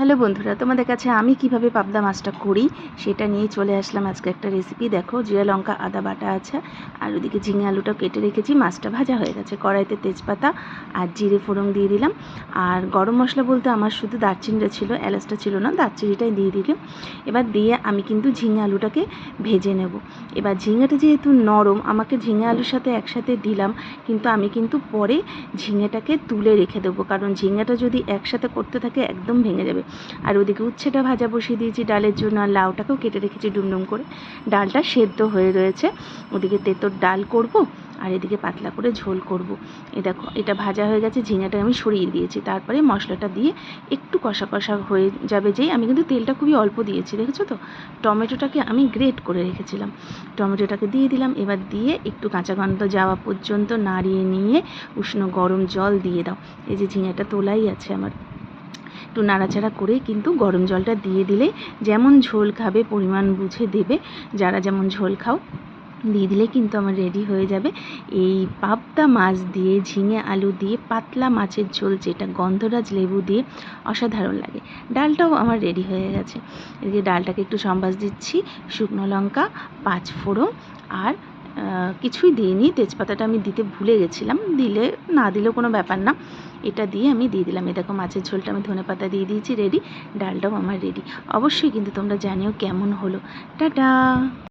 Hello বন্ধুরা, তোমাদের কাছে আমি কিভাবে পাবদা মাছটা করি সেটা নিয়ে চলে আসলাম আজকে একটা রেসিপি। দেখো, জিরা লঙ্কা আদা বাটা আছে, আর ওদিকে ঝিঙে আলুটা কেটে রেখেছি। মাছটা ভাজা হয়ে গেছে। কড়াইতে তেজপাতা আর জিরে ফোড়ন দিয়ে দিলাম। আর গরম মশলা বলতে আমার শুধু দারচিনিটা ছিল, এলাচটা ছিল না, দারচিনিটাই দিয়ে দিলাম। এবার দিয়ে আমি কিন্তু ঝিঙে আলুটাকে ভেজে নেব। এবার ঝিঙেটা যেহেতু নরম, আমাকে ঝিঙে আলুর সাথে একসাথে দিলাম, কিন্তু আমি কিন্তু পরে ঝিঙেটাকে তুলে রেখে দেবো, কারণ ঝিঙেটা যদি একসাথে করতে থাকে একদম ভেঙে যাবে। আর ওদিকে উচ্ছেটা ভাজা বসিয়ে দিয়েছি ডালের জন্য, আর লাউটাকেও কেটে রেখেছি ডুমডুম করে। ডালটা সেদ্ধ হয়ে রয়েছে। ওদিকে তেঁতোর ডাল করব, আর এদিকে পাতলা করে ঝোল করব। দেখো, এটা ভাজা হয়ে গেছে, ঝিঙেটা আমি সরিয়ে দিয়েছি। তারপরে মশলাটা দিয়ে একটু কষা কষা হয়ে যাবে যেই, আমি কিন্তু তেলটা খুবই অল্প দিয়েছি, দেখেছো তো। টমেটোটাকে আমি গ্রেট করে রেখেছিলাম, টমেটোটাকে দিয়ে দিলাম। এবার দিয়ে একটু কাঁচা গন্ধ যাওয়া পর্যন্ত নাড়িয়ে নিয়ে উষ্ণ গরম জল দিয়ে দাও। এই যে ঝিঙেটা তোলাই আছে আমার, একটু নাড়াচাড়া করে কিন্তু গরম জলটা দিয়ে দিলে, যেমন ঝোল খাবে পরিমাণ বুঝে দেবে, যারা যেমন ঝোল খাও দিয়ে দিলে কিন্তু আমার রেডি হয়ে যাবে এই পাবদা মাছ দিয়ে ঝিঙে আলু দিয়ে পাতলা মাছের ঝোল, যেটা গন্ধরাজ লেবু দিয়ে অসাধারণ লাগে। ডালটাও আমার রেডি হয়ে গেছে। এদিকে ডালটাকে একটু সম্বাস দিচ্ছি, শুকনো লঙ্কা, পাঁচ ফোড়ন, আর কিছুই দিইনি, তেজপাতাটা আমি দিতে ভুলে গেছিলাম, দিলে না দিলেও কোনো ব্যাপার না। এটা দিয়ে আমি দিয়ে দিলাম। এই দেখো, মাছের ঝোলটা আমি ধনেপাতা দিয়ে দিয়েছি, রেডি। ডালটাও আমার রেডি। অবশ্যই কিন্তু তোমরা জানিও কেমন হলো। টাটা।